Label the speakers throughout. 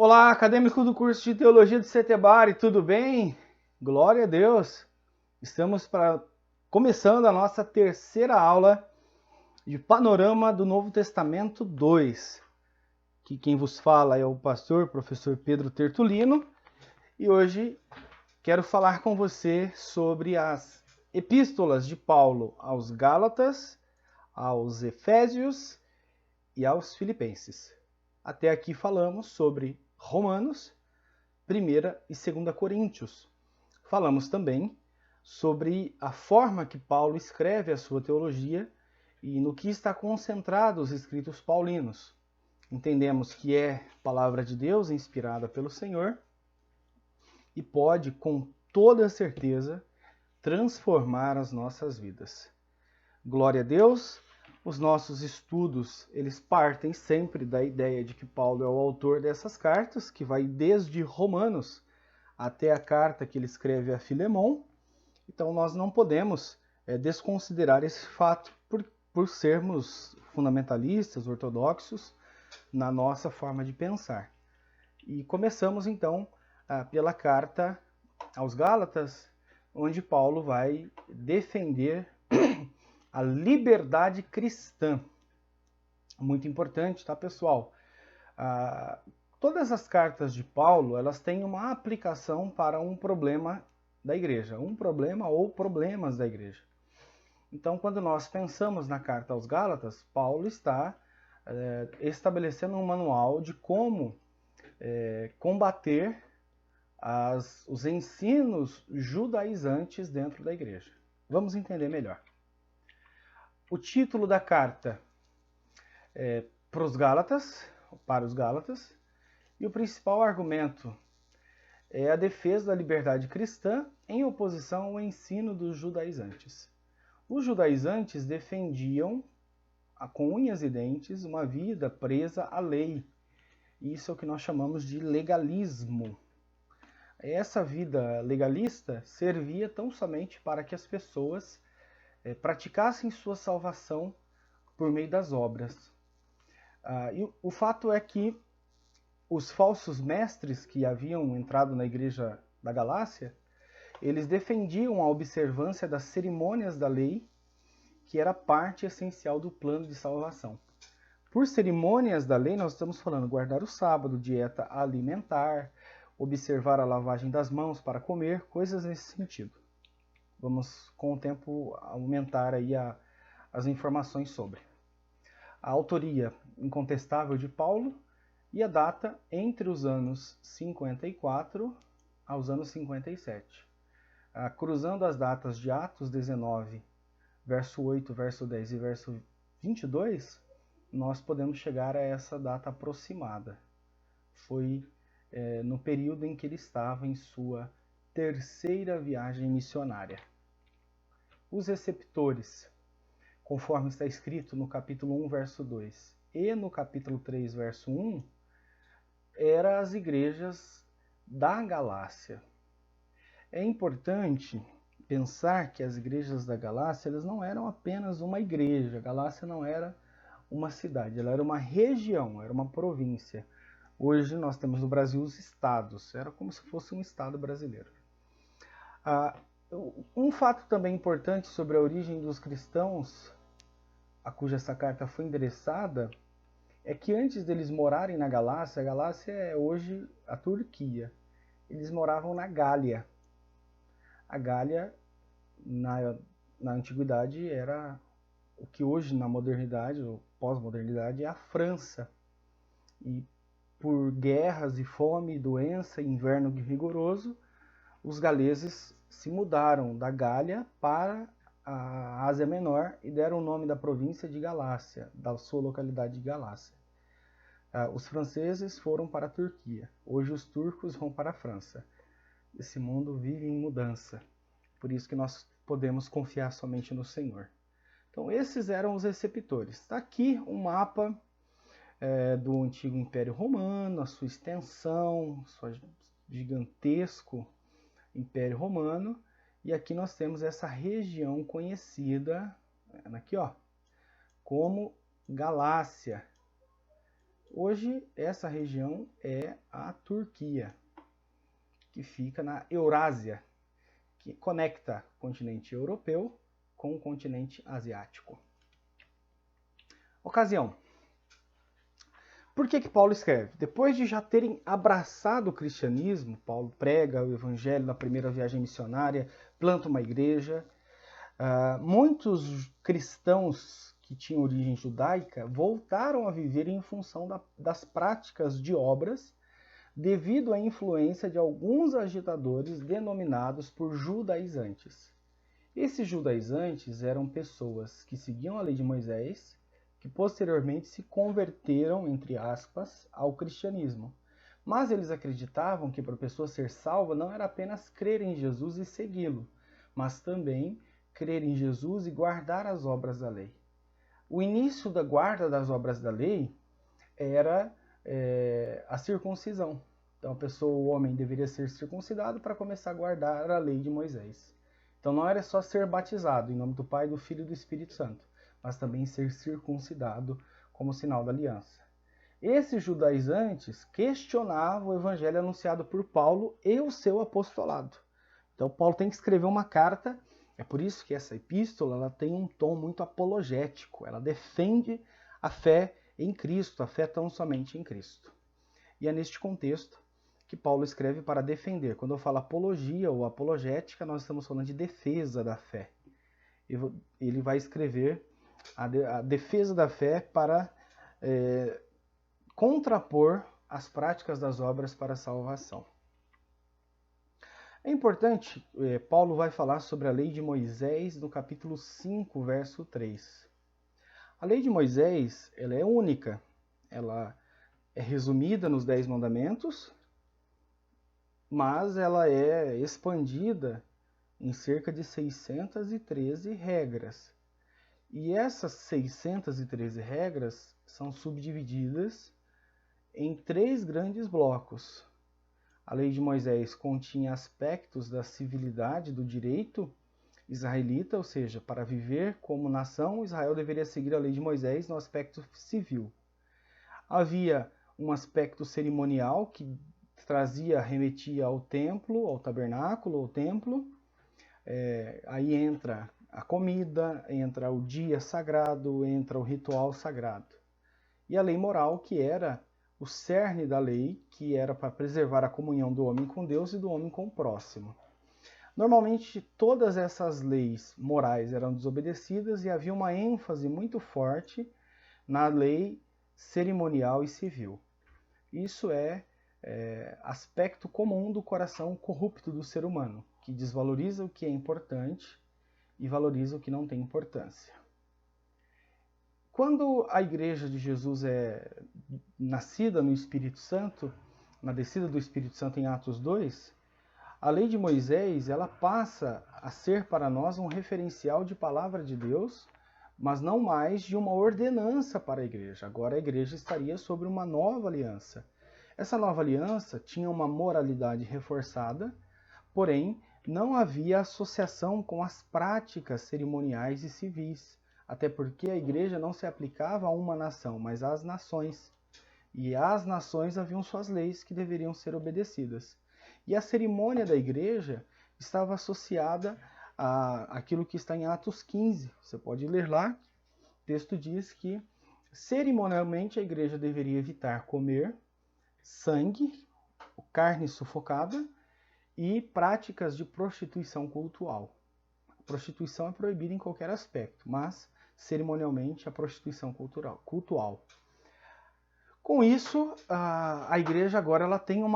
Speaker 1: Olá, acadêmico do curso de Teologia do Setebari, tudo bem? Glória a Deus! Estamos começando a nossa terceira aula de Panorama do Novo Testamento 2. Que quem vos fala é o pastor, professor Pedro Tertulino, e hoje quero falar com você sobre as epístolas de Paulo aos Gálatas, aos Efésios e aos Filipenses. Até aqui falamos sobre Romanos, 1ª e 2ª Coríntios. Falamos também sobre a forma que Paulo escreve a sua teologia e no que está concentrado os escritos paulinos. Entendemos que é palavra de Deus inspirada pelo Senhor e pode, com toda certeza, transformar as nossas vidas. Glória a Deus! Os nossos estudos, eles partem sempre da ideia de que Paulo é o autor dessas cartas, que vai desde Romanos até a carta que ele escreve a Filemon. Então nós não podemos desconsiderar esse fato por sermos fundamentalistas, ortodoxos, na nossa forma de pensar. E começamos então pela carta aos Gálatas, onde Paulo vai defender a liberdade cristã. Muito importante, tá, pessoal? Todas as cartas de Paulo, elas têm uma aplicação para um problema da igreja, um problema ou problemas da igreja. Então, quando nós pensamos na carta aos Gálatas, Paulo está estabelecendo um manual de como combater os ensinos judaizantes dentro da igreja. Vamos entender melhor. O título da carta é para os Gálatas, e o principal argumento é a defesa da liberdade cristã em oposição ao ensino dos judaizantes. Os judaizantes defendiam, com unhas e dentes, uma vida presa à lei. Isso é o que nós chamamos de legalismo. Essa vida legalista servia tão somente para que as pessoas praticassem sua salvação por meio das obras. E o fato é que os falsos mestres que haviam entrado na igreja da Galácia, eles defendiam a observância das cerimônias da lei, que era parte essencial do plano de salvação. Por cerimônias da lei, nós estamos falando guardar o sábado, dieta alimentar, observar a lavagem das mãos para comer, coisas nesse sentido. Vamos, com o tempo, aumentar aí as informações sobre. A autoria incontestável de Paulo e a data entre os anos 54 aos anos 57. Cruzando as datas de Atos 19, verso 8, verso 10 e verso 22, nós podemos chegar a essa data aproximada. Foi no período em que ele estava em sua terceira viagem missionária. Os receptores, conforme está escrito no capítulo 1, verso 2 e no capítulo 3, verso 1, eram as igrejas da Galácia. É importante pensar que as igrejas da Galácia elas não eram apenas uma igreja. A Galácia não era uma cidade, ela era uma região, era uma província. Hoje nós temos no Brasil os estados, era como se fosse um estado brasileiro. Um fato também importante sobre a origem dos cristãos, a cuja essa carta foi endereçada, é que antes deles morarem na Galácia, a Galácia é hoje a Turquia, eles moravam na Gália. A Gália, na antiguidade, era o que hoje na modernidade, ou pós-modernidade, é a França. E por guerras e fome, doença, inverno rigoroso, os galeses se mudaram da Gália para a Ásia Menor e deram o nome da província de Galácia, da sua localidade de Galácia. Os franceses foram para a Turquia. Hoje os turcos vão para a França. Esse mundo vive em mudança. Por isso que nós podemos confiar somente no Senhor. Então esses eram os receptores. Está aqui um mapa do antigo Império Romano, a sua extensão, seu gigantesco Império Romano. E aqui nós temos essa região conhecida aqui, ó, como Galácia. Hoje, essa região é a Turquia, que fica na Eurásia, que conecta o continente europeu com o continente asiático. Ocasião. Por que Paulo escreve? Depois de já terem abraçado o cristianismo, Paulo prega o evangelho na primeira viagem missionária, planta uma igreja. Muitos cristãos que tinham origem judaica voltaram a viver em função das práticas de obras, devido à influência de alguns agitadores denominados por judaizantes. Esses judaizantes eram pessoas que seguiam a lei de Moisés, que posteriormente se converteram, entre aspas, ao cristianismo. Mas eles acreditavam que para a pessoa ser salva não era apenas crer em Jesus e segui-lo, mas também crer em Jesus e guardar as obras da lei. O início da guarda das obras da lei era a circuncisão. Então o homem deveria ser circuncidado para começar a guardar a lei de Moisés. Então não era só ser batizado em nome do Pai, do Filho e do Espírito Santo, mas também ser circuncidado como sinal da aliança. Esses judaizantes questionavam o evangelho anunciado por Paulo e o seu apostolado. Então Paulo tem que escrever uma carta, é por isso que essa epístola ela tem um tom muito apologético, ela defende a fé em Cristo, a fé tão somente em Cristo. E é neste contexto que Paulo escreve para defender. Quando eu falo apologia ou apologética, nós estamos falando de defesa da fé. Ele vai escrever a defesa da fé para contrapor as práticas das obras para a salvação. É importante, Paulo vai falar sobre a lei de Moisés no capítulo 5, verso 3. A lei de Moisés ela é única, ela é resumida nos 10 mandamentos, mas ela é expandida em cerca de 613 regras. E essas 613 regras são subdivididas em 3 grandes blocos. A lei de Moisés continha aspectos da civilidade do direito israelita, ou seja, para viver como nação, Israel deveria seguir a lei de Moisés no aspecto civil. Havia um aspecto cerimonial que remetia ao templo, ao tabernáculo, ao templo. Aí entra a comida, entra o dia sagrado, entra o ritual sagrado. E a lei moral, que era o cerne da lei, que era para preservar a comunhão do homem com Deus e do homem com o próximo. Normalmente, todas essas leis morais eram desobedecidas e havia uma ênfase muito forte na lei cerimonial e civil. Isso é aspecto comum do coração corrupto do ser humano, que desvaloriza o que é importante e valoriza o que não tem importância. Quando a igreja de Jesus é nascida no Espírito Santo, na descida do Espírito Santo em Atos 2, a lei de Moisés ela passa a ser para nós um referencial de palavra de Deus, mas não mais de uma ordenança para a igreja. Agora a igreja estaria sobre uma nova aliança. Essa nova aliança tinha uma moralidade reforçada, porém não havia associação com as práticas cerimoniais e civis, até porque a igreja não se aplicava a uma nação, mas às nações. E as nações haviam suas leis que deveriam ser obedecidas. E a cerimônia da igreja estava associada àquilo que está em Atos 15. Você pode ler lá. O texto diz que cerimonialmente a igreja deveria evitar comer sangue, carne sufocada e práticas de prostituição cultual. A prostituição é proibida em qualquer aspecto, mas cerimonialmente a prostituição cultual. Com isso, a igreja agora ela tem um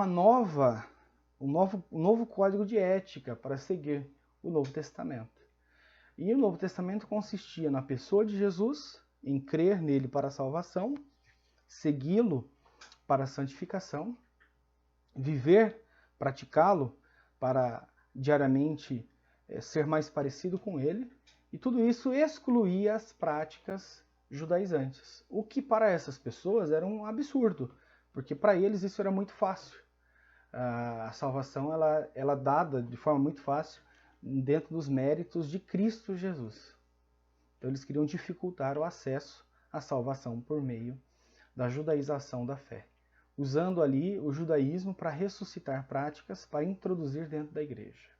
Speaker 1: novo código de ética para seguir o Novo Testamento. E o Novo Testamento consistia na pessoa de Jesus, em crer nele para a salvação, segui-lo para a santificação, viver, praticá-lo para diariamente ser mais parecido com ele, e tudo isso excluía as práticas judaizantes, o que para essas pessoas era um absurdo, porque para eles isso era muito fácil. A salvação ela é dada de forma muito fácil dentro dos méritos de Cristo Jesus. Então eles queriam dificultar o acesso à salvação por meio da judaização da fé, usando ali o judaísmo para ressuscitar práticas para introduzir dentro da igreja.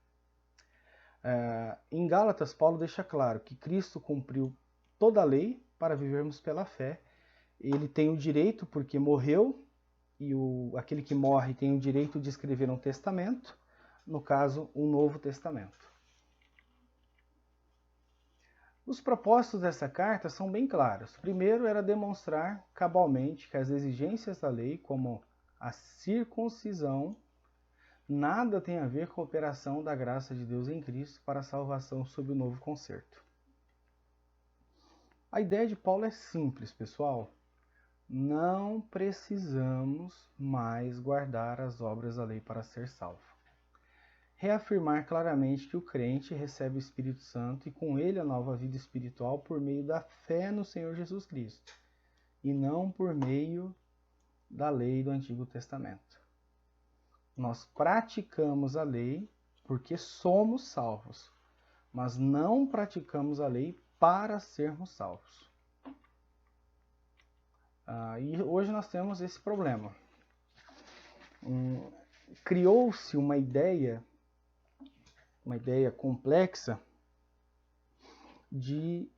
Speaker 1: Em Gálatas, Paulo deixa claro que Cristo cumpriu toda a lei para vivermos pela fé. Ele tem o direito porque morreu, e aquele que morre tem o direito de escrever um testamento, no caso, um Novo Testamento. Os propósitos dessa carta são bem claros. Primeiro era demonstrar cabalmente que as exigências da lei, como a circuncisão, nada tem a ver com a operação da graça de Deus em Cristo para a salvação sob o novo concerto. A ideia de Paulo é simples, pessoal. Não precisamos mais guardar as obras da lei para ser salvo. Reafirmar claramente que o crente recebe o Espírito Santo e com ele a nova vida espiritual por meio da fé no Senhor Jesus Cristo, e não por meio da lei do Antigo Testamento. Nós praticamos a lei porque somos salvos, mas não praticamos a lei para sermos salvos. E hoje nós temos esse problema. Criou-se uma ideia complexa de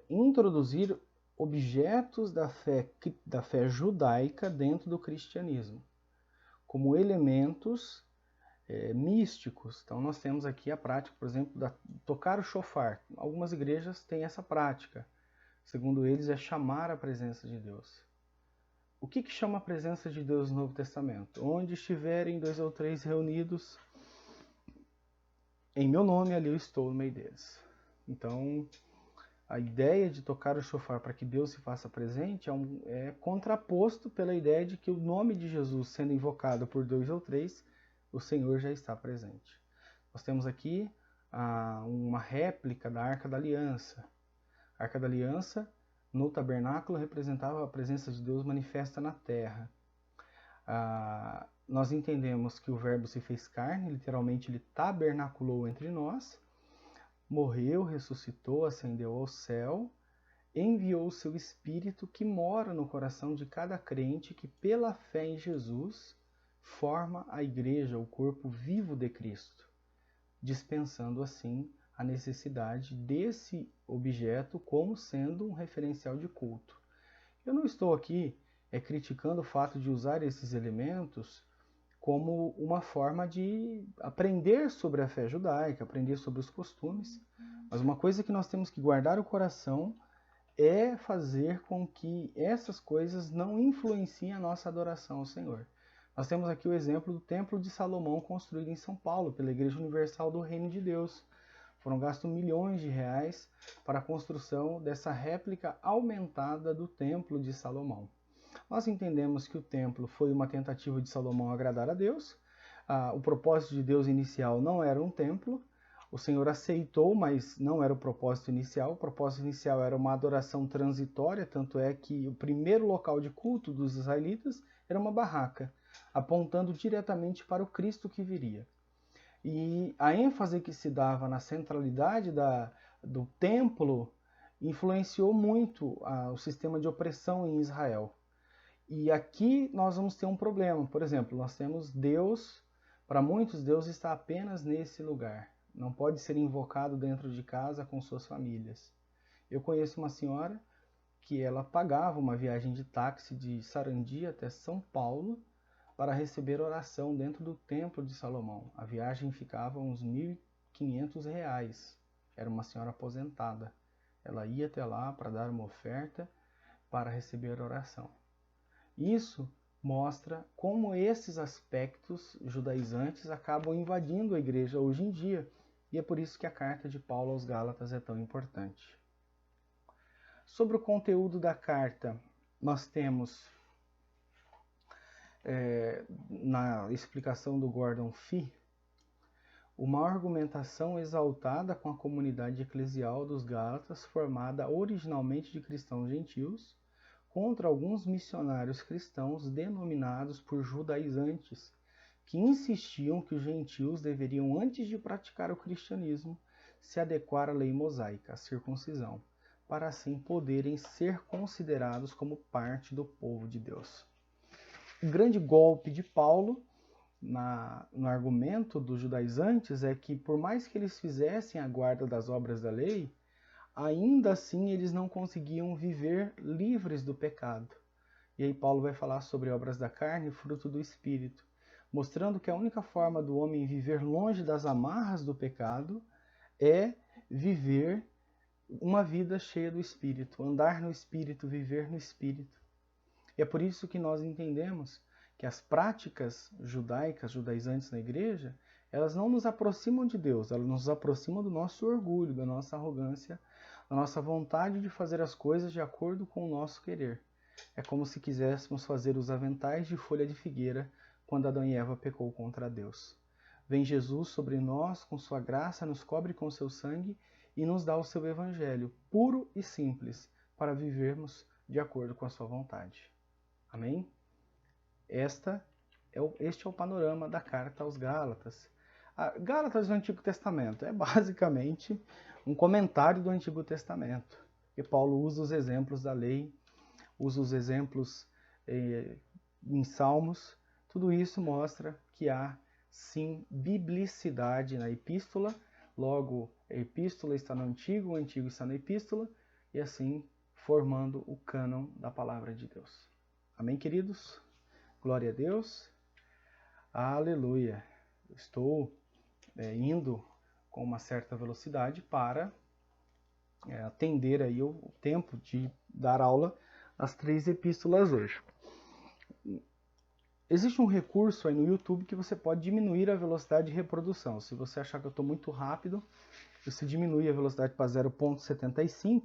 Speaker 1: introduzir objetos da fé judaica dentro do cristianismo, como elementos místicos. Então nós temos aqui a prática, por exemplo, de tocar o shofar. Algumas igrejas têm essa prática. Segundo eles, é chamar a presença de Deus. O que chama a presença de Deus no Novo Testamento? Onde estiverem 2 ou 3 reunidos em meu nome, ali eu estou no meio deles. Então, a ideia de tocar o shofar para que Deus se faça presente é contraposto pela ideia de que o nome de Jesus sendo invocado por 2 ou 3, o Senhor já está presente. Nós temos aqui uma réplica da Arca da Aliança. A Arca da Aliança, no tabernáculo, representava a presença de Deus manifesta na terra. Nós entendemos que o Verbo se fez carne, literalmente ele tabernaculou entre nós, morreu, ressuscitou, ascendeu ao céu, enviou o seu Espírito que mora no coração de cada crente que, pela fé em Jesus, forma a igreja, o corpo vivo de Cristo, dispensando assim a necessidade desse objeto como sendo um referencial de culto. Eu não estou aqui criticando o fato de usar esses elementos como uma forma de aprender sobre a fé judaica, aprender sobre os costumes, mas uma coisa que nós temos que guardar o coração é fazer com que essas coisas não influenciem a nossa adoração ao Senhor. Nós temos aqui o exemplo do Templo de Salomão construído em São Paulo pela Igreja Universal do Reino de Deus. Foram gastos milhões de reais para a construção dessa réplica aumentada do Templo de Salomão. Nós entendemos que o templo foi uma tentativa de Salomão agradar a Deus. O propósito de Deus inicial não era um templo. O Senhor aceitou, mas não era o propósito inicial. O propósito inicial era uma adoração transitória, tanto é que o primeiro local de culto dos israelitas era uma barraca, apontando diretamente para o Cristo que viria. E a ênfase que se dava na centralidade do templo influenciou muito o sistema de opressão em Israel. E aqui nós vamos ter um problema. Por exemplo, nós temos Deus, para muitos Deus está apenas nesse lugar. Não pode ser invocado dentro de casa com suas famílias. Eu conheço uma senhora que ela pagava uma viagem de táxi de Sarandi até São Paulo para receber oração dentro do Templo de Salomão. A viagem ficava uns R$ 1.500. Era uma senhora aposentada. Ela ia até lá para dar uma oferta para receber oração. Isso mostra como esses aspectos judaizantes acabam invadindo a igreja hoje em dia, e é por isso que a carta de Paulo aos Gálatas é tão importante. Sobre o conteúdo da carta, nós temos, na explicação do Gordon Fee, uma argumentação exaltada com a comunidade eclesial dos Gálatas, formada originalmente de cristãos gentios, contra alguns missionários cristãos denominados por judaizantes, que insistiam que os gentios deveriam, antes de praticar o cristianismo, se adequar à lei mosaica, a circuncisão, para assim poderem ser considerados como parte do povo de Deus. O grande golpe de Paulo no argumento dos judaizantes é que, por mais que eles fizessem a guarda das obras da lei, ainda assim eles não conseguiam viver livres do pecado. E aí Paulo vai falar sobre obras da carne e fruto do Espírito, mostrando que a única forma do homem viver longe das amarras do pecado é viver uma vida cheia do Espírito, andar no Espírito, viver no Espírito. E é por isso que nós entendemos que as práticas judaicas, judaizantes na igreja, elas não nos aproximam de Deus, elas nos aproximam do nosso orgulho, da nossa arrogância, da nossa vontade de fazer as coisas de acordo com o nosso querer. É como se quiséssemos fazer os aventais de folha de figueira quando Adão e Eva pecou contra Deus. Vem Jesus sobre nós, com sua graça, nos cobre com seu sangue e nos dá o seu evangelho, puro e simples, para vivermos de acordo com a sua vontade. Amém? Este é o panorama da carta aos Gálatas. Gálatas do Antigo Testamento é basicamente um comentário do Antigo Testamento. E Paulo usa os exemplos da lei, usa os exemplos em Salmos. Tudo isso mostra que há, sim, biblicidade na epístola. Logo, a epístola está no Antigo, o Antigo está na epístola, e assim formando o cânon da palavra de Deus. Amém, queridos? Glória a Deus. Aleluia. Estou indo com uma certa velocidade para atender aí o tempo de dar aula às 3 epístolas hoje. Existe um recurso aí no YouTube que você pode diminuir a velocidade de reprodução. Se você achar que eu estou muito rápido, você diminui a velocidade para 0,75,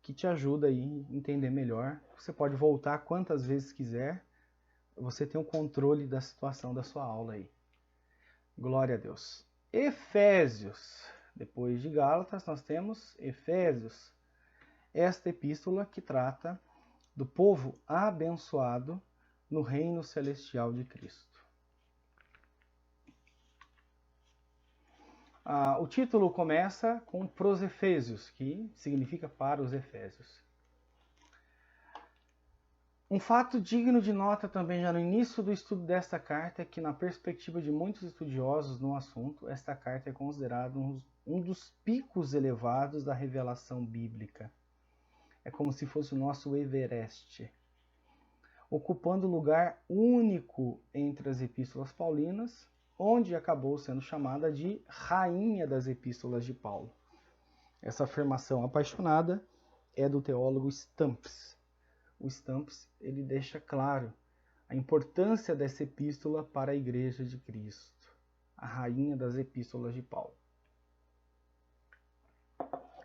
Speaker 1: que te ajuda aí a entender melhor. Você pode voltar quantas vezes quiser. Você tem o controle da situação da sua aula aí. Glória a Deus. Efésios. Depois de Gálatas, nós temos Efésios. Esta epístola que trata do povo abençoado no reino celestial de Cristo. O título começa com pros Efésios, que significa para os Efésios. Um fato digno de nota também já no início do estudo desta carta é que, na perspectiva de muitos estudiosos no assunto, esta carta é considerada um dos picos elevados da revelação bíblica. É como se fosse o nosso Everest, ocupando lugar único entre as epístolas paulinas, onde acabou sendo chamada de rainha das epístolas de Paulo. Essa afirmação apaixonada é do teólogo Stamps. O Stamps, ele deixa claro a importância dessa epístola para a Igreja de Cristo, a rainha das epístolas de Paulo.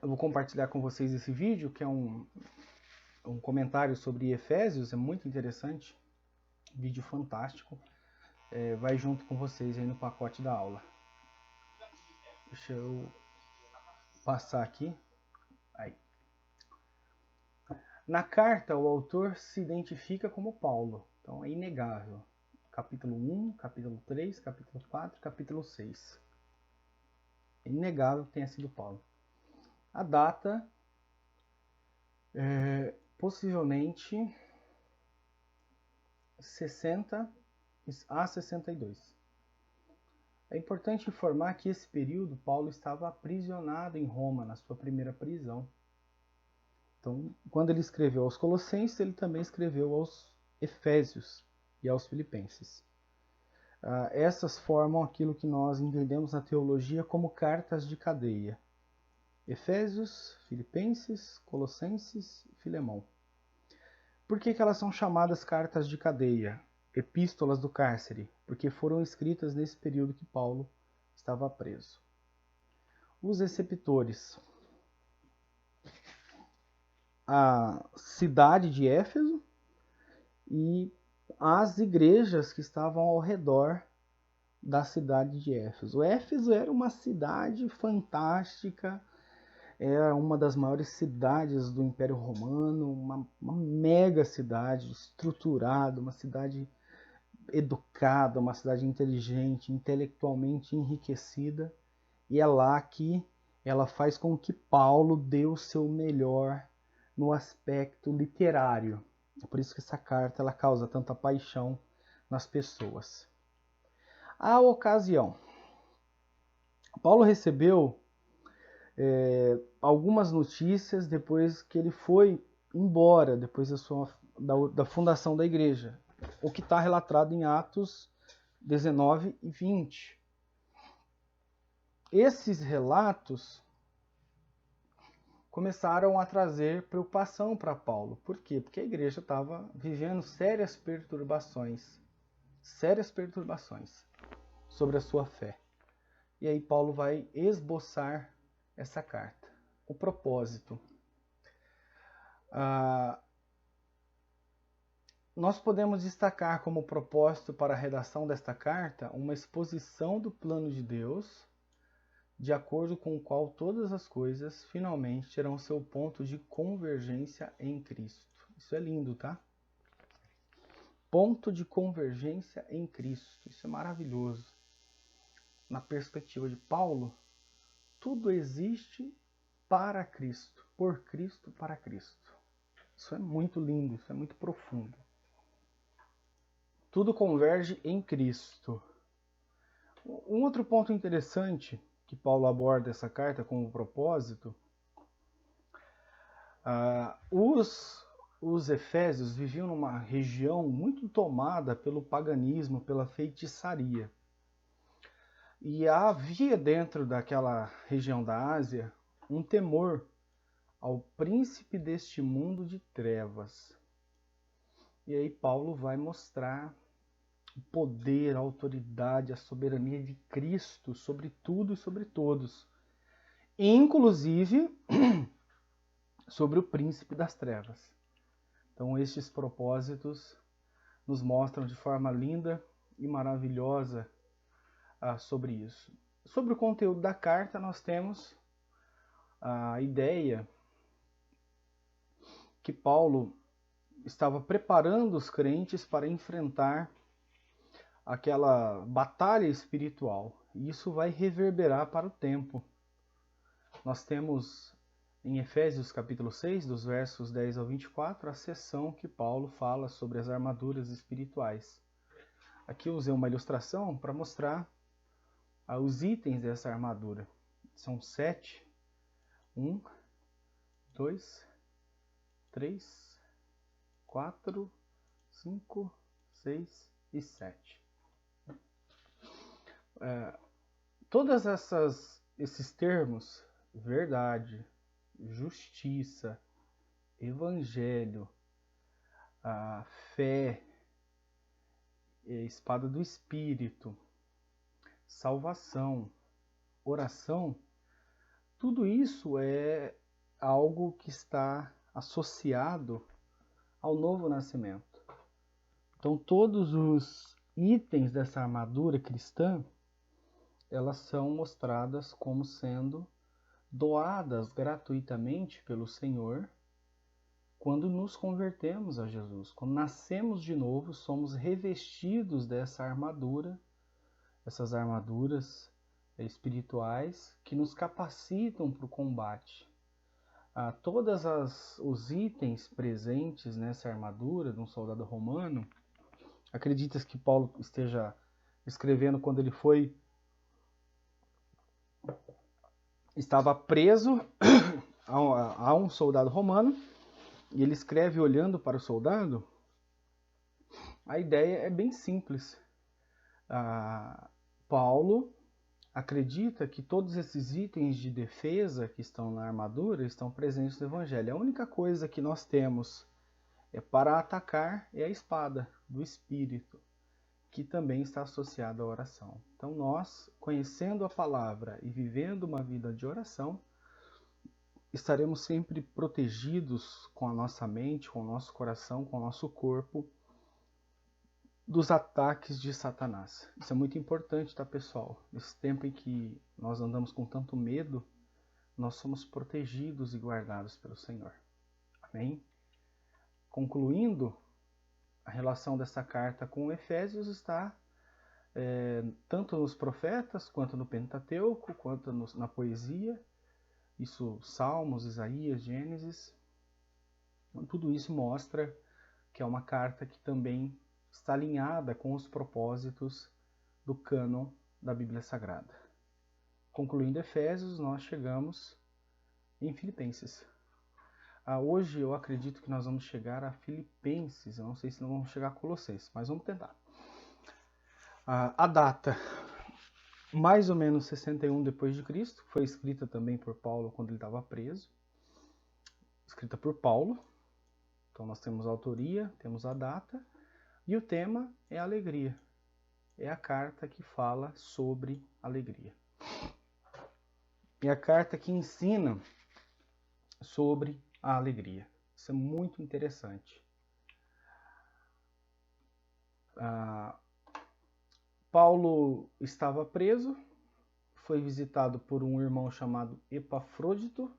Speaker 1: Eu vou compartilhar com vocês esse vídeo, que é um comentário sobre Efésios, é muito interessante, vídeo fantástico, vai junto com vocês aí no pacote da aula. Deixa eu passar aqui. Aí. Na carta, o autor se identifica como Paulo, então é inegável. Capítulo 1, capítulo 3, capítulo 4, capítulo 6. É inegável que tenha sido Paulo. A data possivelmente 60 a 62. É importante informar que esse período Paulo estava aprisionado em Roma, na sua primeira prisão. Então, quando ele escreveu aos Colossenses, ele também escreveu aos Efésios e aos Filipenses. Essas formam aquilo que nós entendemos na teologia como cartas de cadeia. Efésios, Filipenses, Colossenses e Filemão. Por que elas são chamadas cartas de cadeia? Epístolas do cárcere, porque foram escritas nesse período que Paulo estava preso. Os receptores. A cidade de Éfeso e as igrejas que estavam ao redor da cidade de Éfeso. Éfeso era uma cidade fantástica, era uma das maiores cidades do Império Romano, uma mega cidade estruturada, uma cidade educada, uma cidade inteligente, intelectualmente enriquecida, e é lá que ela faz com que Paulo dê o seu melhor no aspecto literário. É por isso que essa carta ela causa tanta paixão nas pessoas. A ocasião. Paulo recebeu algumas notícias depois que ele foi embora, depois da fundação da igreja, o que está relatado em Atos 19 e 20. Esses relatos começaram a trazer preocupação para Paulo. Por quê? Porque a igreja estava vivendo sérias perturbações sobre a sua fé. E aí Paulo vai esboçar essa carta. O propósito. Nós podemos destacar como propósito para a redação desta carta uma exposição do plano de Deus, de acordo com o qual todas as coisas finalmente terão seu ponto de convergência em Cristo. Isso é lindo, tá? Ponto de convergência em Cristo. Isso é maravilhoso. Na perspectiva de Paulo, tudo existe para Cristo, por Cristo, para Cristo. Isso é muito lindo, isso é muito profundo. Tudo converge em Cristo. Um outro ponto interessante que Paulo aborda essa carta como propósito, os efésios viviam numa região muito tomada pelo paganismo, pela feitiçaria. E havia dentro daquela região da Ásia um temor ao príncipe deste mundo de trevas. E aí Paulo vai mostrar o poder, a autoridade, a soberania de Cristo sobre tudo e sobre todos, inclusive sobre o príncipe das trevas. Então estes propósitos nos mostram de forma linda e maravilhosa sobre isso. Sobre o conteúdo da carta, nós temos a ideia que Paulo estava preparando os crentes para enfrentar aquela batalha espiritual. E isso vai reverberar para o tempo. Nós temos em Efésios capítulo 6, dos versos 10 ao 24, a seção que Paulo fala sobre as armaduras espirituais. Aqui eu usei uma ilustração para mostrar os itens dessa armadura. São 7. 1, 2, 3, 4, 5, 6 e 7. Todos esses termos, verdade, justiça, evangelho, fé, espada do Espírito, salvação, oração, tudo isso é algo que está associado ao novo nascimento. Então todos os itens dessa armadura cristã, elas são mostradas como sendo doadas gratuitamente pelo Senhor quando nos convertemos a Jesus. Quando nascemos de novo, somos revestidos dessa armadura, essas armaduras espirituais que nos capacitam para o combate. Todos os itens presentes nessa armadura de um soldado romano, acredita-se que Paulo esteja escrevendo quando ele estava preso a um soldado romano, e ele escreve olhando para o soldado. A ideia é bem simples. Paulo acredita que todos esses itens de defesa que estão na armadura estão presentes no Evangelho. A única coisa que nós temos para atacar é a espada do Espírito, que também está associada à oração. Então nós, conhecendo a palavra e vivendo uma vida de oração, estaremos sempre protegidos com a nossa mente, com o nosso coração, com o nosso corpo, dos ataques de Satanás. Isso é muito importante, tá, pessoal? Nesse tempo em que nós andamos com tanto medo, nós somos protegidos e guardados pelo Senhor. Amém? Concluindo, a relação dessa carta com Efésios está tanto nos profetas, quanto no Pentateuco, quanto na poesia, Isso, Salmos, Isaías, Gênesis. Então, tudo isso mostra que é uma carta que também está alinhada com os propósitos do cânon da Bíblia Sagrada. Concluindo Efésios, nós chegamos em Filipenses. Hoje eu acredito que nós vamos chegar a Filipenses. Eu não sei se não vamos chegar a Colossenses, mas vamos tentar. A data, mais ou menos 61 depois de Cristo, foi escrita também por Paulo quando ele estava preso. Escrita por Paulo. Então nós temos a autoria, temos a data, e o tema é alegria. É a carta que fala sobre alegria. É a carta que ensina sobre a alegria. Isso é muito interessante. Paulo estava preso, foi visitado por um irmão chamado Epafrodito,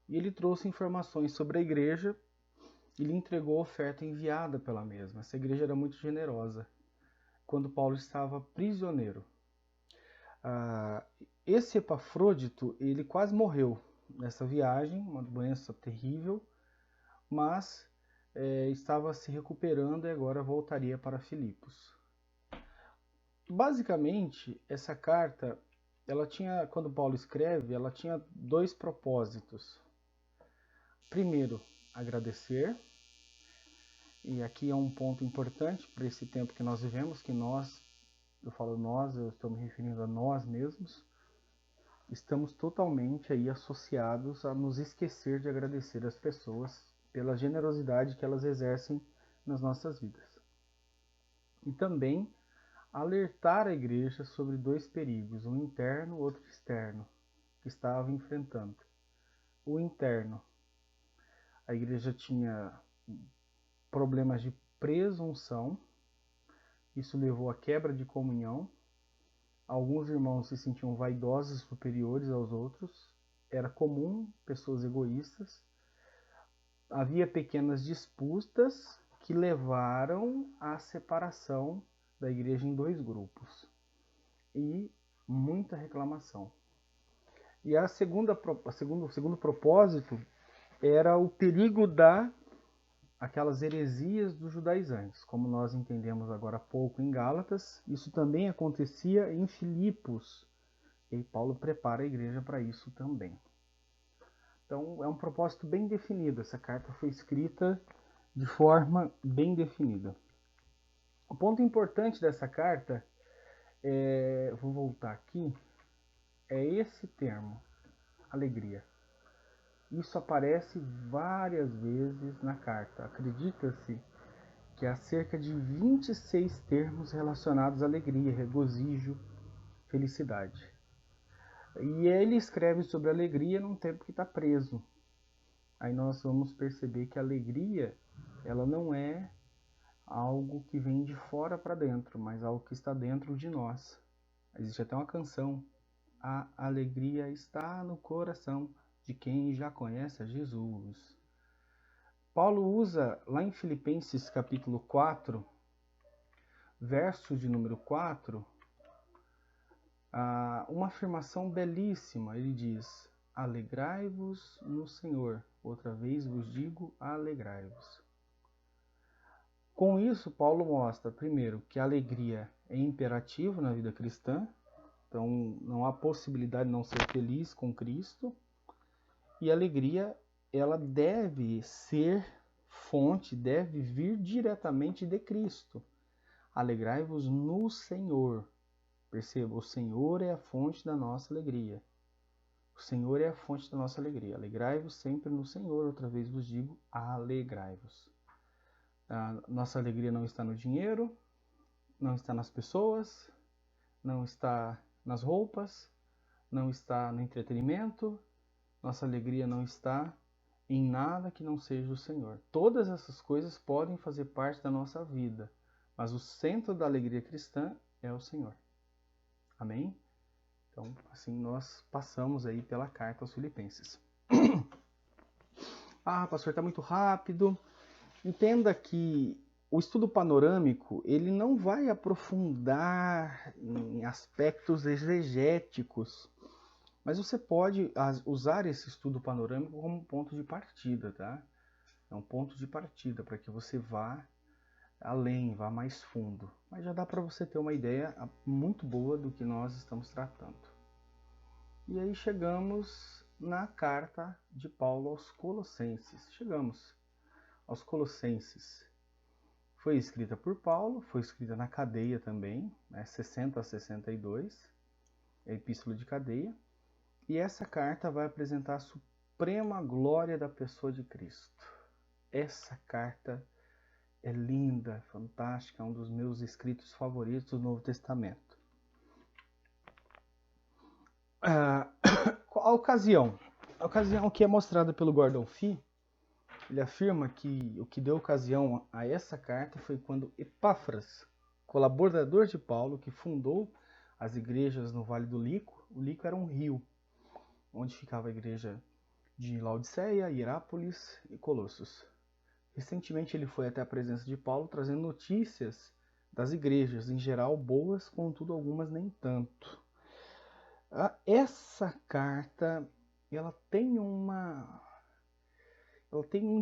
Speaker 1: e ele trouxe informações sobre a igreja e lhe entregou a oferta enviada pela mesma. Essa igreja era muito generosa quando Paulo estava prisioneiro. Esse Epafrodito, ele quase morreu nessa viagem, uma doença terrível, mas estava se recuperando e agora voltaria para Filipos. Basicamente, essa carta, ela tinha, quando Paulo escreve, ela tinha dois propósitos. Primeiro, agradecer. E aqui é um ponto importante para esse tempo que nós vivemos, que nós, eu falo nós, eu estou me referindo a nós mesmos, estamos totalmente aí associados a nos esquecer de agradecer as pessoas pela generosidade que elas exercem nas nossas vidas. E também alertar a igreja sobre dois perigos, um interno e outro externo, que estava enfrentando. O interno, a igreja tinha problemas de presunção, isso levou à quebra de comunhão. Alguns irmãos se sentiam vaidosos, superiores aos outros. Era comum pessoas egoístas. Havia pequenas disputas que levaram à separação da igreja em dois grupos. E muita reclamação. E o segundo propósito era o perigo aquelas heresias dos judaizantes, como nós entendemos agora há pouco em Gálatas. Isso também acontecia em Filipos, e Paulo prepara a igreja para isso também. Então é um propósito bem definido, essa carta foi escrita de forma bem definida. O ponto importante dessa carta, vou voltar aqui, é esse termo, alegria. Isso aparece várias vezes na carta. Acredita-se que há cerca de 26 termos relacionados à alegria, regozijo, felicidade. E ele escreve sobre alegria num tempo que está preso. Aí nós vamos perceber que a alegria, ela não é algo que vem de fora para dentro, mas algo que está dentro de nós. Existe até uma canção, a alegria está no coração de quem já conhece a Jesus. Paulo usa lá em Filipenses capítulo 4, verso de número 4, uma afirmação belíssima. Ele diz, alegrai-vos no Senhor. Outra vez vos digo, alegrai-vos. Com isso, Paulo mostra, primeiro, que a alegria é imperativo na vida cristã. Então, não há possibilidade de não ser feliz com Cristo. E a alegria, ela deve ser fonte, deve vir diretamente de Cristo. Alegrai-vos no Senhor. Perceba, o Senhor é a fonte da nossa alegria. O Senhor é a fonte da nossa alegria. Alegrai-vos sempre no Senhor. Outra vez vos digo, alegrai-vos. A nossa alegria não está no dinheiro, não está nas pessoas, não está nas roupas, não está no entretenimento. Nossa alegria não está em nada que não seja o Senhor. Todas essas coisas podem fazer parte da nossa vida, mas o centro da alegria cristã é o Senhor. Amém? Então, assim nós passamos aí pela carta aos Filipenses. Pastor, está muito rápido. Entenda que o estudo panorâmico, ele não vai aprofundar em aspectos exegéticos Mas você pode usar esse estudo panorâmico como ponto de partida, tá? É um ponto de partida para que você vá além, vá mais fundo. Mas já dá para você ter uma ideia muito boa do que nós estamos tratando. E aí chegamos na carta de Paulo aos Colossenses. Chegamos aos Colossenses. Foi escrita por Paulo, foi escrita na cadeia também, 60 a 62, a epístola de cadeia. E essa carta vai apresentar a suprema glória da pessoa de Cristo. Essa carta é linda, fantástica, é um dos meus escritos favoritos do Novo Testamento. A ocasião que é mostrada pelo Gordon Fee, ele afirma que o que deu ocasião a essa carta foi quando Epáfras, colaborador de Paulo, que fundou as igrejas no Vale do Lico. O Lico era um rio, onde ficava a igreja de Laodiceia, Hierápolis e Colossos. Recentemente ele foi até a presença de Paulo trazendo notícias das igrejas, em geral boas, contudo algumas nem tanto. Essa carta, ela tem um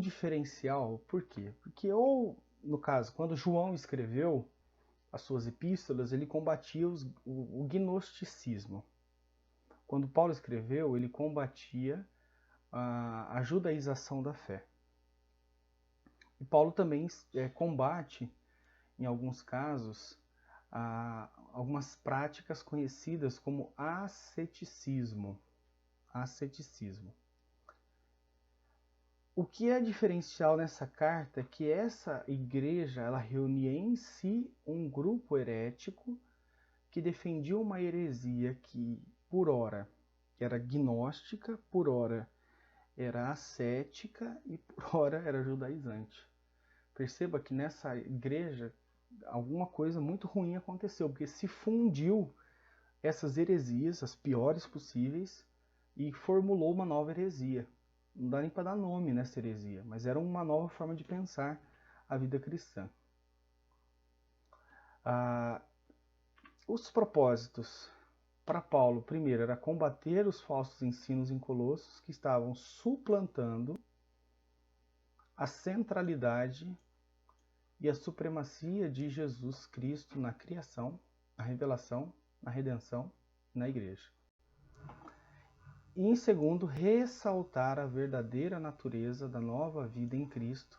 Speaker 1: diferencial. Por quê? Porque no caso, quando João escreveu as suas epístolas, ele combatia o gnosticismo. Quando Paulo escreveu, ele combatia a judaização da fé. E Paulo também combate, em alguns casos, algumas práticas conhecidas como asceticismo. O que é diferencial nessa carta é que essa igreja ela reunia em si um grupo herético que defendia uma heresia que, por ora, era gnóstica, por ora era ascética e por ora era judaizante. Perceba que nessa igreja alguma coisa muito ruim aconteceu, porque se fundiu essas heresias, as piores possíveis, e formulou uma nova heresia. Não dá nem para dar nome nessa heresia, mas era uma nova forma de pensar a vida cristã. Os propósitos para Paulo, primeiro, era combater os falsos ensinos em Colossos que estavam suplantando a centralidade e a supremacia de Jesus Cristo na criação, na revelação, na redenção, na igreja. E, em segundo, ressaltar a verdadeira natureza da nova vida em Cristo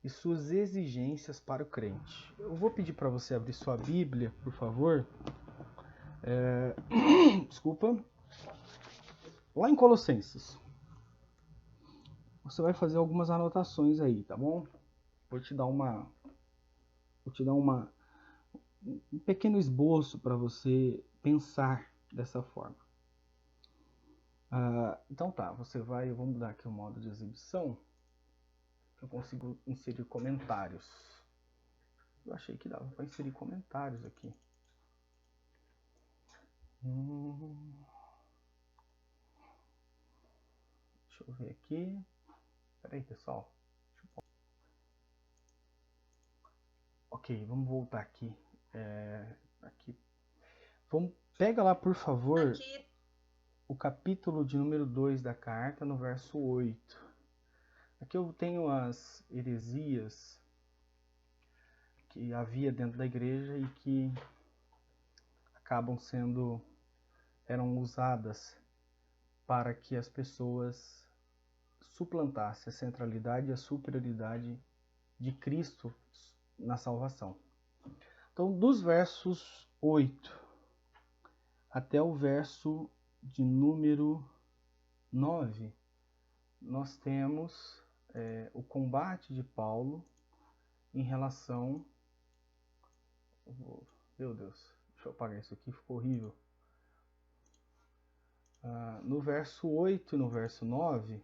Speaker 1: e suas exigências para o crente. Eu vou pedir para você abrir sua Bíblia, por favor. Desculpa. Lá em Colossenses. Você vai fazer algumas anotações aí, tá bom? Vou te dar um pequeno esboço para você pensar dessa forma. Então tá, vamos mudar aqui o modo de exibição. Eu consigo inserir comentários. Eu achei que dava para inserir comentários aqui. Deixa eu ver aqui. Peraí, pessoal. Ok, vamos voltar aqui. Pega lá, por favor, o capítulo de número 2 da carta, no verso 8. Aqui eu tenho as heresias que havia dentro da igreja e que eram usadas para que as pessoas suplantassem a centralidade e a superioridade de Cristo na salvação. Então, dos versos 8 até o verso de número 9, nós temos o combate de Paulo em relação... Meu Deus, deixa eu apagar isso aqui, ficou horrível. No verso 8 e no verso 9,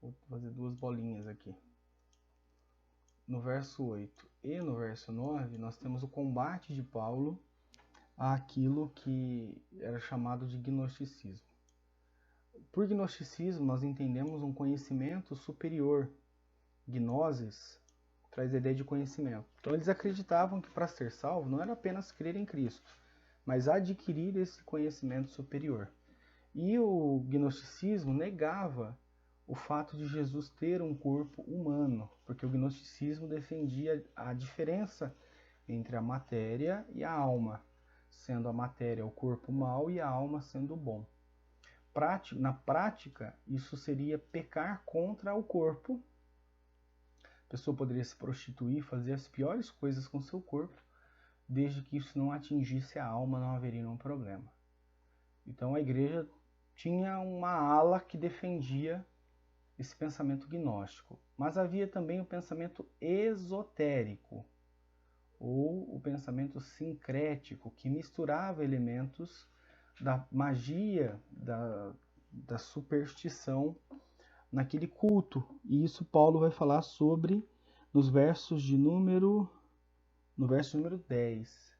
Speaker 1: vou fazer duas bolinhas aqui. No verso 8 e no verso 9, nós temos o combate de Paulo àquilo que era chamado de gnosticismo. Por gnosticismo, nós entendemos um conhecimento superior. Gnosis traz a ideia de conhecimento. Então, eles acreditavam que para ser salvo não era apenas crer em Cristo, mas adquirir esse conhecimento superior. E o gnosticismo negava o fato de Jesus ter um corpo humano, porque o gnosticismo defendia a diferença entre a matéria e a alma, sendo a matéria o corpo mau e a alma sendo o bom. Na prática, isso seria pecar contra o corpo. A pessoa poderia se prostituir, fazer as piores coisas com seu corpo, desde que isso não atingisse a alma, não haveria nenhum problema. Então a igreja tinha uma ala que defendia esse pensamento gnóstico, mas havia também o pensamento esotérico, ou o pensamento sincrético, que misturava elementos da magia, da superstição naquele culto. E isso Paulo vai falar sobre no verso número 10.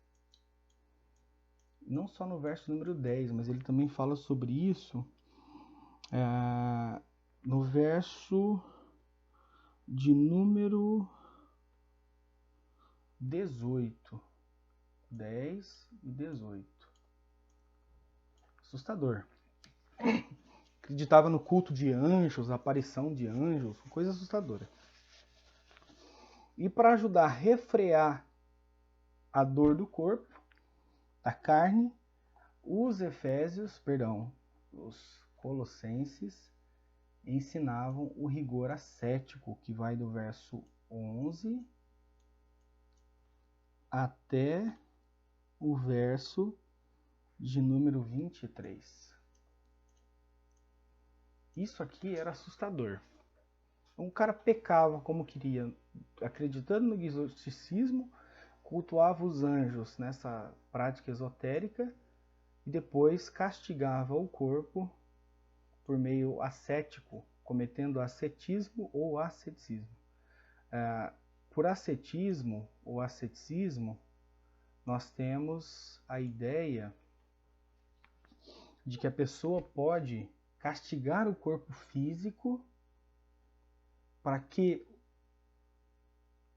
Speaker 1: Não só no verso número 10, mas ele também fala sobre isso no verso de número 18. 10 e 18. Assustador. Acreditava no culto de anjos, aparição de anjos, coisa assustadora. E para ajudar a refrear a dor do corpo, da carne, os colossenses ensinavam o rigor ascético, que vai do verso 11 até o verso de número 23. Isso aqui era assustador. Um cara pecava como queria, acreditando no gnosticismo, cultuava os anjos nessa prática esotérica e depois castigava o corpo por meio ascético, cometendo ascetismo ou asceticismo. Por ascetismo ou asceticismo, nós temos a ideia de que a pessoa pode castigar o corpo físico para que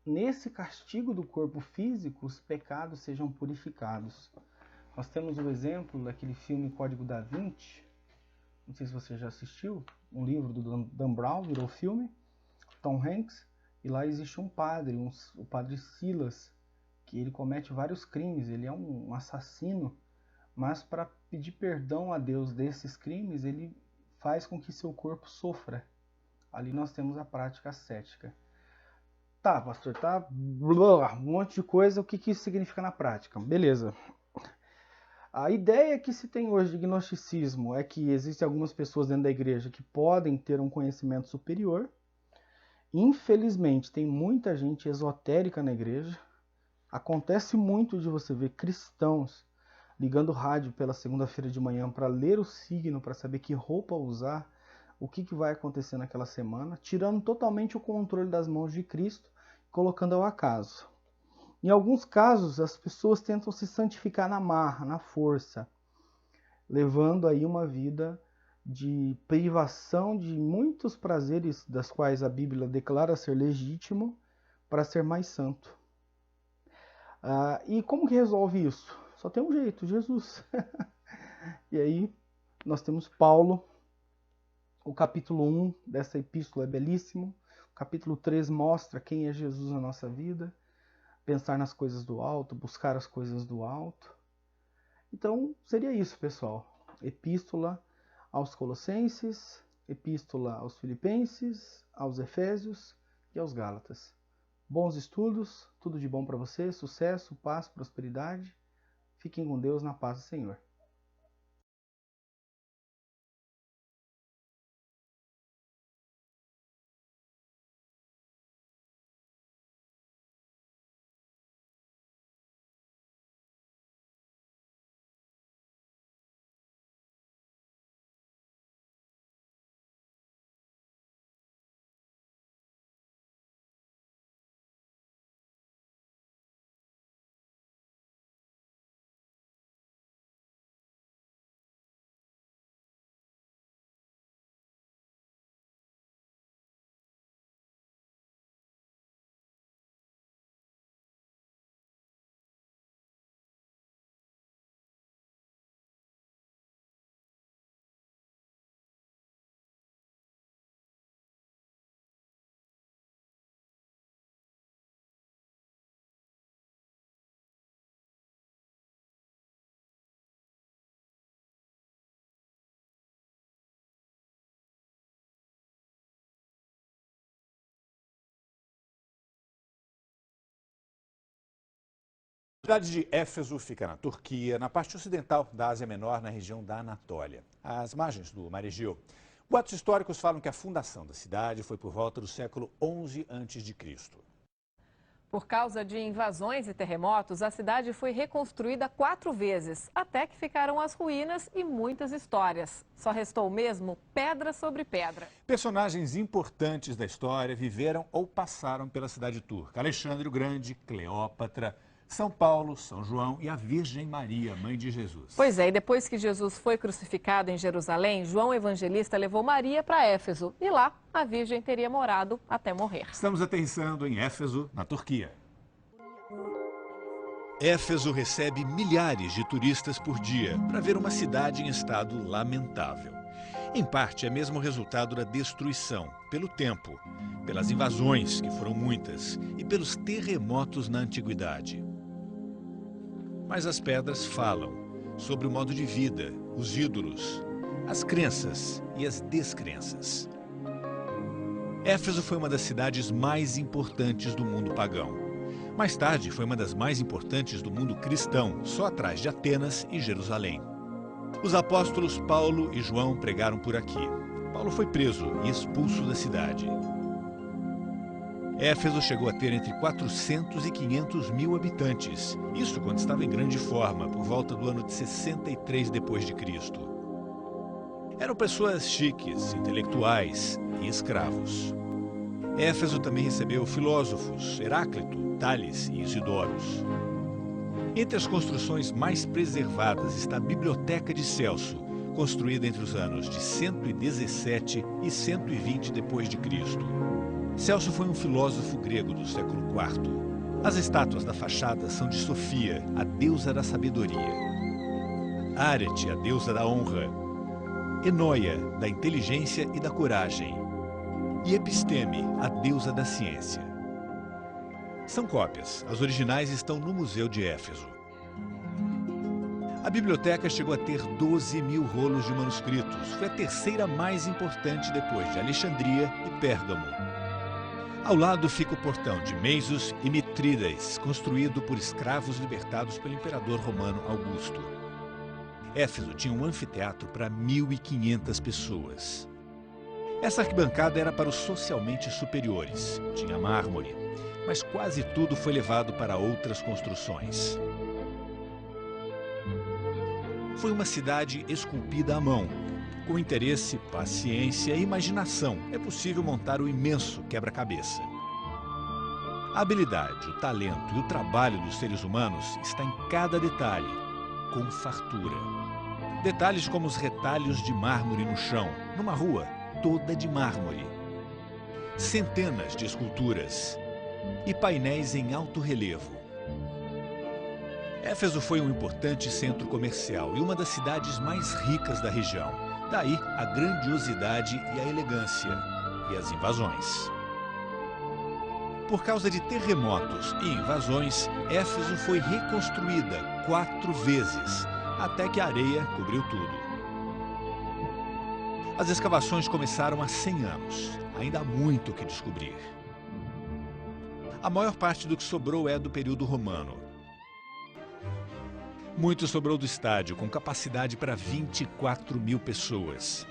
Speaker 1: nesse castigo do corpo físico os pecados sejam purificados. Nós temos o exemplo daquele filme Código da Vinci, não sei se você já assistiu, um livro do Dan Brown, virou filme, Tom Hanks, e lá existe um padre, o padre Silas, que ele comete vários crimes, ele é um assassino, mas para pedir perdão a Deus desses crimes, ele faz com que seu corpo sofra. Ali nós temos a prática ascética. Tá, pastor, tá um monte de coisa, o que isso significa na prática? Beleza. A ideia que se tem hoje de gnosticismo é que existem algumas pessoas dentro da igreja que podem ter um conhecimento superior. Infelizmente, tem muita gente esotérica na igreja. Acontece muito de você ver cristãos ligando o rádio pela segunda-feira de manhã para ler o signo, para saber que roupa usar, o que vai acontecer naquela semana, tirando totalmente o controle das mãos de Cristo, colocando ao acaso. Em alguns casos, as pessoas tentam se santificar na marra, na força, levando aí uma vida de privação de muitos prazeres das quais a Bíblia declara ser legítimo para ser mais santo. E como que resolve isso? Só tem um jeito, Jesus. E aí nós temos Paulo, o capítulo 1 dessa epístola é belíssimo, o capítulo 3 mostra quem é Jesus na nossa vida, pensar nas coisas do alto, buscar as coisas do alto. Então seria isso, pessoal. Epístola aos Colossenses, epístola aos Filipenses, aos Efésios e aos Gálatas. Bons estudos, tudo de bom para você, sucesso, paz, prosperidade. Fiquem com Deus na paz do Senhor.
Speaker 2: A cidade de Éfeso fica na Turquia, na parte ocidental da Ásia Menor, na região da Anatólia, às margens do Mar Egeu. Boatos históricos falam que a fundação da cidade foi por volta do século XI a.C.
Speaker 3: Por causa de invasões e terremotos, a cidade foi reconstruída 4 vezes, até que ficaram as ruínas e muitas histórias. Só restou mesmo pedra sobre pedra.
Speaker 2: Personagens importantes da história viveram ou passaram pela cidade turca. Alexandre o Grande, Cleópatra, São Paulo, São João e a Virgem Maria, mãe de Jesus.
Speaker 3: Pois é, e depois que Jesus foi crucificado em Jerusalém, João Evangelista levou Maria para Éfeso. E lá, a Virgem teria morado até morrer.
Speaker 2: Estamos aterrissando em Éfeso, na Turquia. Éfeso recebe milhares de turistas por dia para ver uma cidade em estado lamentável. Em parte, é mesmo resultado da destruição, pelo tempo, pelas invasões, que foram muitas, e pelos terremotos na antiguidade. Mas as pedras falam sobre o modo de vida, os ídolos, as crenças e as descrenças. Éfeso foi uma das cidades mais importantes do mundo pagão. Mais tarde, foi uma das mais importantes do mundo cristão, só atrás de Atenas e Jerusalém. Os apóstolos Paulo e João pregaram por aqui. Paulo foi preso e expulso da cidade. Éfeso chegou a ter entre 400 e 500 mil habitantes. Isso quando estava em grande forma, por volta do ano de 63 d.C. Eram pessoas chiques, intelectuais e escravos. Éfeso também recebeu filósofos, Heráclito, Tales e Isidoros. Entre as construções mais preservadas está a Biblioteca de Celso, construída entre os anos de 117 e 120 d.C. Celso foi um filósofo grego do século IV. As estátuas da fachada são de Sofia, a deusa da sabedoria, Árete, a deusa da honra, Enóia, da inteligência e da coragem, e Episteme, a deusa da ciência. São cópias, as originais estão no Museu de Éfeso. A biblioteca chegou a ter 12 mil rolos de manuscritos. Foi a terceira mais importante depois de Alexandria e Pérgamo. Ao lado fica o portão de Meisos e Mitrídates, construído por escravos libertados pelo imperador romano Augusto. Éfeso tinha um anfiteatro para 1.500 pessoas. Essa arquibancada era para os socialmente superiores. Tinha mármore, mas quase tudo foi levado para outras construções. Foi uma cidade esculpida à mão. Com interesse, paciência e imaginação, é possível montar o imenso quebra-cabeça. A habilidade, o talento e o trabalho dos seres humanos está em cada detalhe, com fartura. Detalhes como os retalhos de mármore no chão, numa rua toda de mármore. Centenas de esculturas e painéis em alto relevo. Éfeso foi um importante centro comercial e uma das cidades mais ricas da região. Daí a grandiosidade e a elegância e as invasões. Por causa de terremotos e invasões, Éfeso foi reconstruída 4 vezes, até que a areia cobriu tudo. As escavações começaram há 100 anos. Ainda há muito o que descobrir. A maior parte do que sobrou é do período romano. Muito sobrou do estádio, com capacidade para 24 mil pessoas.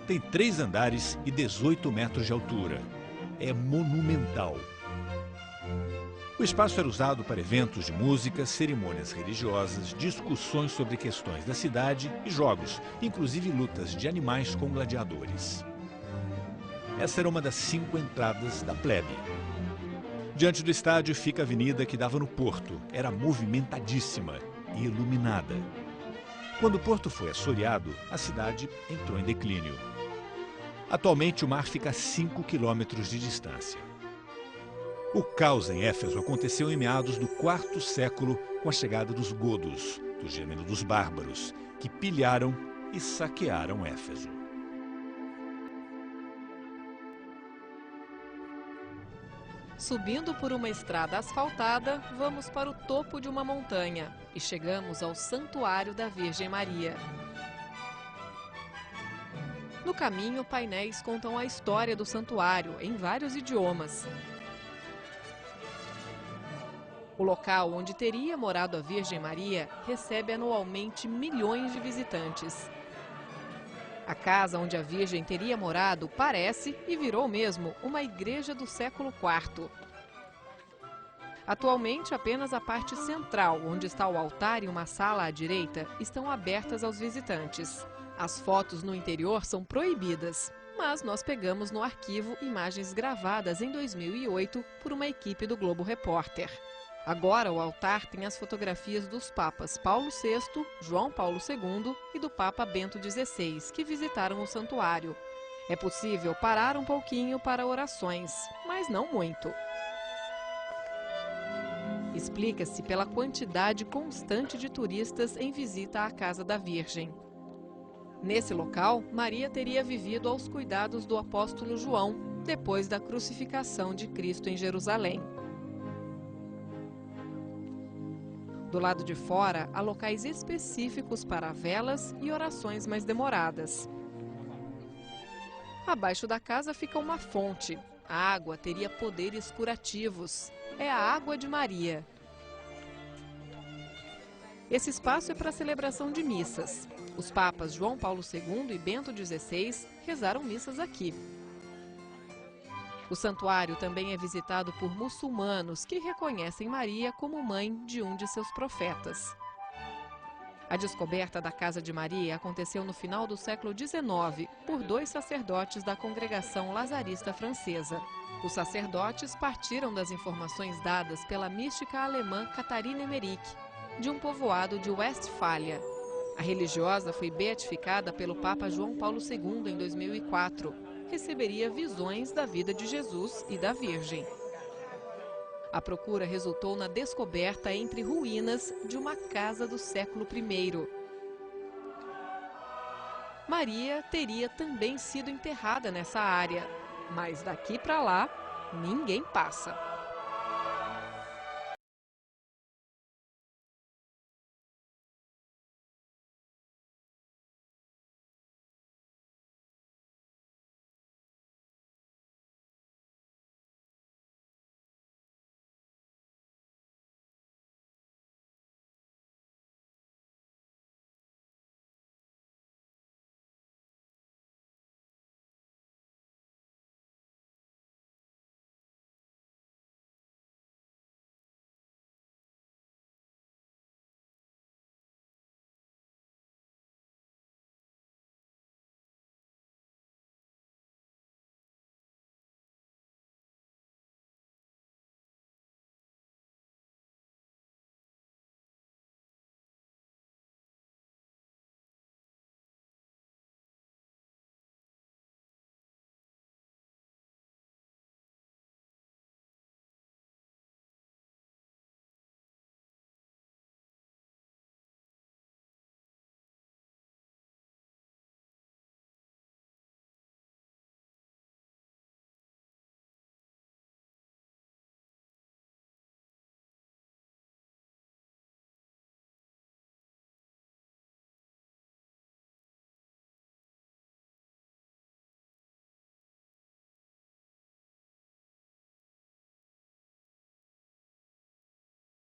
Speaker 2: Tem 3 andares e 18 metros de altura. É monumental. O espaço era usado para eventos de música, cerimônias religiosas, discussões sobre questões da cidade e jogos, inclusive lutas de animais com gladiadores. Essa era uma das 5 entradas da plebe. Diante do estádio fica a avenida que dava no porto. Era movimentadíssima e iluminada. Quando o porto foi assoreado, a cidade entrou em declínio. Atualmente o mar fica a 5 quilômetros de distância. O caos em Éfeso aconteceu em meados do 4º século com a chegada dos godos, do gênero dos bárbaros, que pilharam e saquearam Éfeso.
Speaker 3: Subindo por uma estrada asfaltada, vamos para o topo de uma montanha e chegamos ao Santuário da Virgem Maria. No caminho, painéis contam a história do santuário em vários idiomas. O local onde teria morado a Virgem Maria recebe anualmente milhões de visitantes. A casa onde a Virgem teria morado parece, e virou mesmo, uma igreja do século IV. Atualmente, apenas a parte central, onde está o altar e uma sala à direita, estão abertas aos visitantes. As fotos no interior são proibidas, mas nós pegamos no arquivo imagens gravadas em 2008 por uma equipe do Globo Repórter. Agora, o altar tem as fotografias dos papas Paulo VI, João Paulo II e do Papa Bento XVI, que visitaram o santuário. É possível parar um pouquinho para orações, mas não muito. Explica-se pela quantidade constante de turistas em visita à Casa da Virgem. Nesse local, Maria teria vivido aos cuidados do apóstolo João, depois da crucificação de Cristo em Jerusalém. Do lado de fora, há locais específicos para velas e orações mais demoradas. Abaixo da casa fica uma fonte. A água teria poderes curativos. É a água de Maria. Esse espaço é para a celebração de missas. Os papas João Paulo II e Bento XVI rezaram missas aqui. O santuário também é visitado por muçulmanos que reconhecem Maria como mãe de um de seus profetas. A descoberta da Casa de Maria aconteceu no final do século XIX por 2 sacerdotes da congregação lazarista francesa. Os sacerdotes partiram das informações dadas pela mística alemã Katharina Emmerich, de um povoado de Westfália. A religiosa foi beatificada pelo Papa João Paulo II em 2004. Receberia visões da vida de Jesus e da Virgem. A procura resultou na descoberta entre ruínas de uma casa do século I. Maria teria também sido enterrada nessa área, mas daqui para lá ninguém passa.